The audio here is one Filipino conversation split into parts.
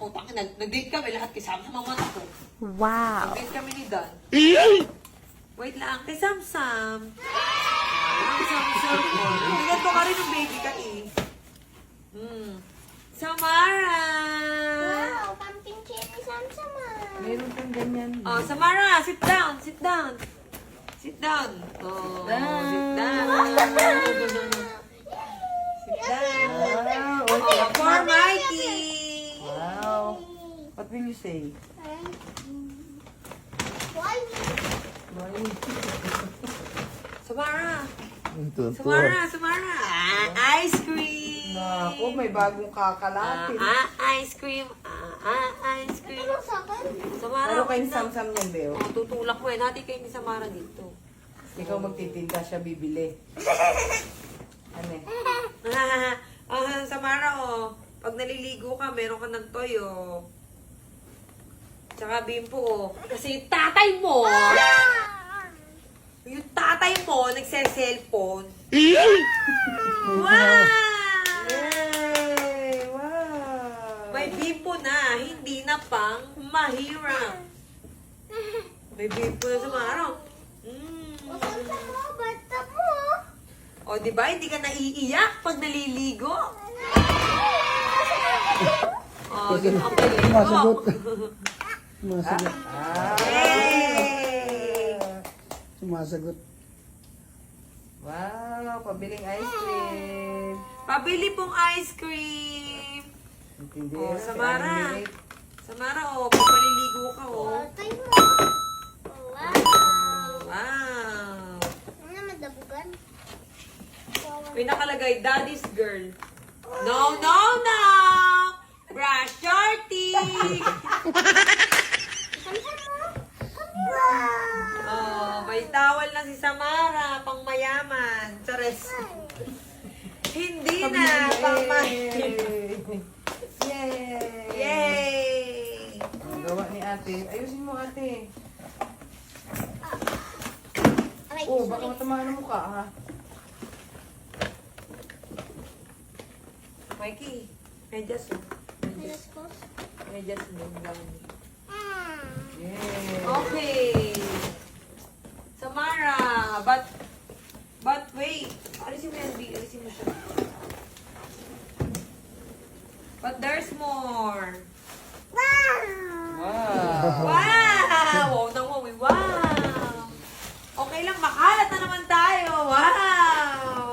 mo. Nag-date kami, lahat kasama sa mga mata ko. Wow. Nag-date kami ni Dan. Wait lang, kay Samsam. Samsam ko. Ganito ka rin ng baby ka eh. Samara! Wow, pumpkin cherry samsama. Meron kang ganyan. Oh, Samara, sit down, sit down. Sit down. Oh, sit down. Sit down. Wow. Oh, for Mikey. Wow. What will you say? Why? Samara. Tuntua. Samara, Samara. Ice cream. Naku, may bagong kakalatin. Ice cream. Ice cream. Ano sa akin? Samara, Ano wait kayong lang. samsam yan, Beo? Oh, tutulak mo eh. Hati kayo ni Samara dito. Ikaw magtitinda, siya bibili. Ano eh? Samara, oh. Pag naliligo ka, meron ka ng toyo. Tsaka bimpo, oh. Kasi yung tatay mo, nagse-cellphone. Wow! Yay! Wow! May bimpo na, hindi na pang mahirap. May bimpo na sa araw. O samsama, bata mo. O, di ba? Hindi ka naiiyak pag naliligo. O, ang galing. Sumasagot. Oh. Sumasagot. Yay! Sumasagot. Wow! Pabiling ice cream. Pabili pong ice cream. Intindi. Oh, si Samara. Annie Mate. Samara, oh, pag maliligo ka, oh. Tatay mo. Wow. Wow. Ano madabugan? May nakalagay, daddy's girl. No, no, no! Brush your teeth! Samsama. Wow. Oh, may towel na si Samara, pang mayaman. Chares. Hindi na, pang mayaman. Yay! Yay! Ang gawa ni ate. Ayusin mo, ate. Aray, Oh, baka matamaan ang mukha, ha? Mikey, medyas mo. Medyas mo. Yay! Okay. Samara, but wait. Alisin mo yan, B. Alisin mo siya. But there's more. Wow! Wow! Wow na wow. Wow! Okay lang, makalat na naman tayo. Wow!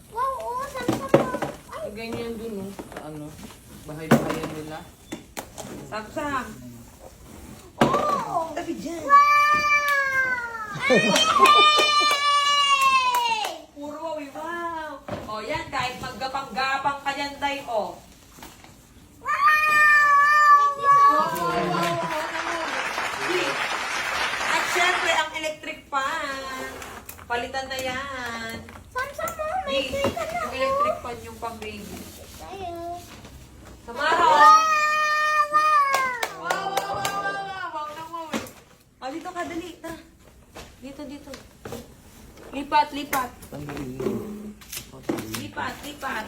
Wow, oo, samsama. Ay, Ganyan dun, oh. Sa ano? Bahay-bahayan nila. Samsam. Oh! Tabi dyan. Puro wow, wow. O yan, kahit maggapang-gapang ka dyan, day, o. At syempre, ang electric fan. Palitan na yan. Samsama, may Hey, free ka na. yung electric fan yung pang baby. Tayo. Samara, o. Wow, wow, wow, wow, wow. Wow na wow, eh. O, dito ka, dali. Tara. Dito, dito. Lipat, lipat. Lipat, lipat.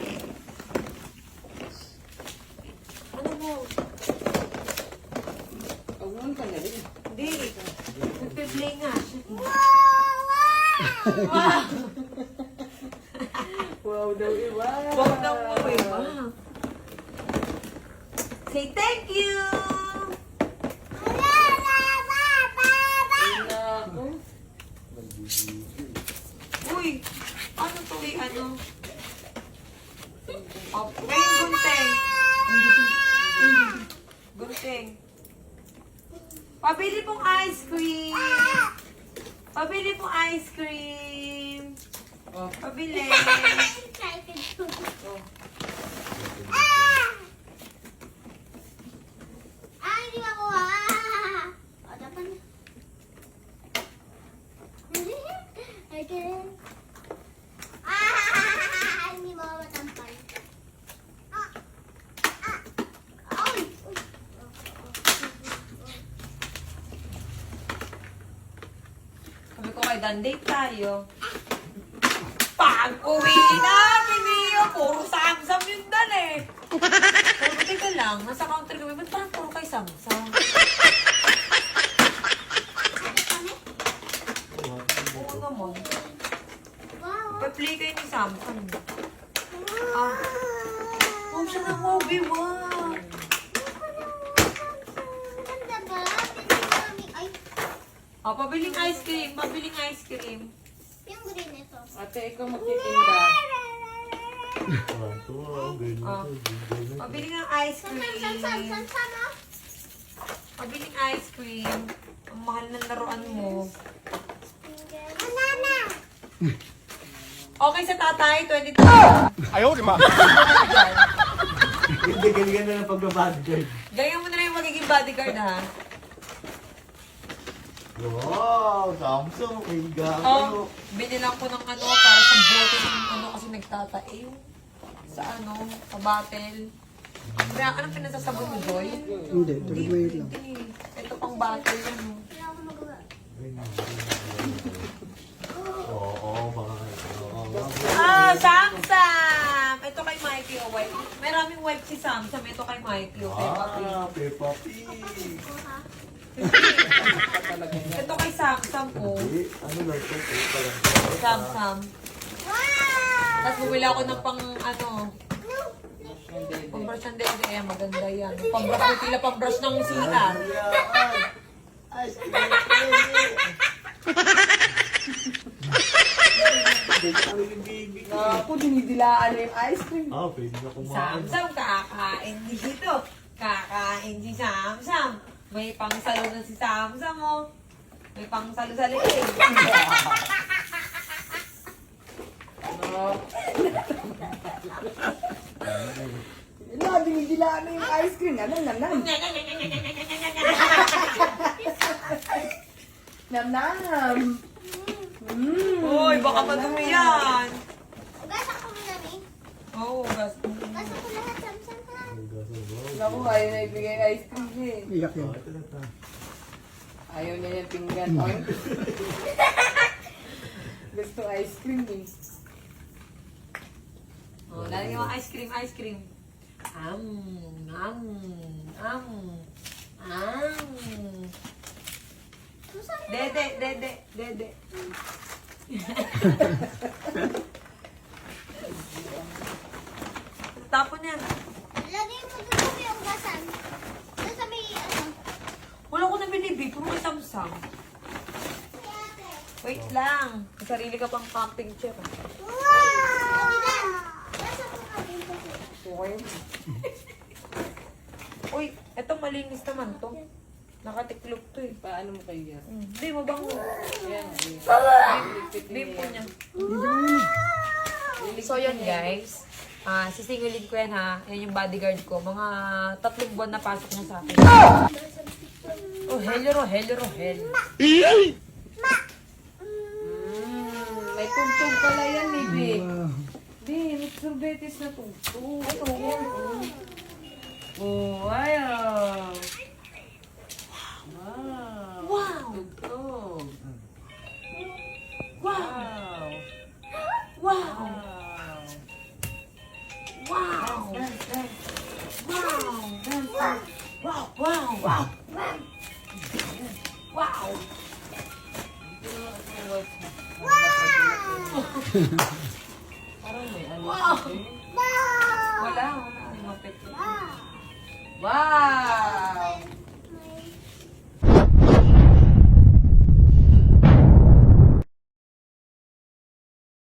Ano mo? Pag-uwan ka na rin. Hindi. Nagpe-play nga. Wow! Wow daw, eh. Wow! Huwag na mo, eh. Wow. Say thank you! Naku. Uy, ano to eh, ano? Oh, ngayon gunting. Gunting. Pabili pong ice cream. Pabili pong ice cream. Oh. Pabili. Oh. Hindi ako O, dapat na. Okay. Hindi mo matampal. Ay! Uy. Sabi ko kay Dan, date tayo. Pag uwi namin niyo, puro samsam yung Dan eh. Sabi ko, teka lang. lang. Nasa counter kami. Ba't parang puro kay Samsung? Oo naman. Wow. Pa-play kayo ni Samsung. Ah. Oh, siya ng Mobi. Wow. Ganda ba? Pinili kami. Ay, Oh, pabiling ice cream. Pabiling ice cream. yung green ito. Ate, ikaw magtitinda. Oh. Pabiling ng ice cream. Sama. Pabiling ice cream. Ang mahal ng laruan mo. Banana. Okay sa tatay, 22. Ayaw, di ba? Hindi, galingan na ng pagbabodyguard. Ganyan mo na lang yung magiging bodyguard, ha? Wow, Samsung, may gago. Oh, binilang ko ng ano, para sa bote ng ano, kasi nagtatae yung sa ano, sa battle. Kaya, anong pinasasabon mo, Joy? Hindi, tuloy lang. Hindi. Ito pang battle yan, oh. Wala akong magawa. Oo, baka. Ah, Samsam! Ito kay Mikey, oh, wipe. May raming wipe si Samsam. Ito kay Mikey, oh, kay Papi. Peppa Pig. Ito ha. Ito kay Samsam, oh. Ano lang ito? Peppa lang. Samsam. Wow! Tapos bumili ako ng pang, ano, Yung dede. pang-brush ng dede. Ayan, maganda yan. Pang-brush, may tila pang-brush ng CR. Ice cream. Pwede kami yung baby. Ako, dinidilaan na yung ice cream. Ah, pwede na kumain. Samsam, kakain dito. Kakain si Samsam. May pangsalo na si Samsam, oh. May pangsalo sa liig. No. Ila, dinidilaan na yung ice cream. Ano, nanam. Nanam. Uy, baka madumi yan. Ugasan ko muna ni. Oo, gas. Ugasan ko lahat, Samsam ha. Naku, ayaw na ibigay ice cream niya eh. Iyak yan. Ayaw niya yung pinggan. Oy. Gusto ice cream eh. Oh, lalagyan mo ice cream, ice cream. Am, am, am, am. Dede, dede, dede. Tapon yan. Lagay mo dun sa may ugasan. Dun sa may ano. Wala ko na binibig, puro may Samsung. Wait lang. May sarili ka pang camping chair. Wow! Ugasan ko nga din kasi. Okay. Uy, eto malinis naman to. Nakatiklop to eh. Paano mo kayo yan? Hindi, mabango. Ayan. Bimpo niya. So yun guys, sisingilin ko yan ha. Yan yung bodyguard ko. Mga 3 buwan na pasok na sa akin. Oh, hello, hello, hello. May tugtog pala yan, baby. Wow. Di, may sorbetes na tugtog. Oh, ayaw. Wow. Wow! Tugtog. Wow! Wow. Wow! Wow. Wow! Dance, dance. Wow! Dance, dance. Wow! Wow! Wow! Wow! Parang may ano. Wow! eh. Wala, wala. Mapit. Wow!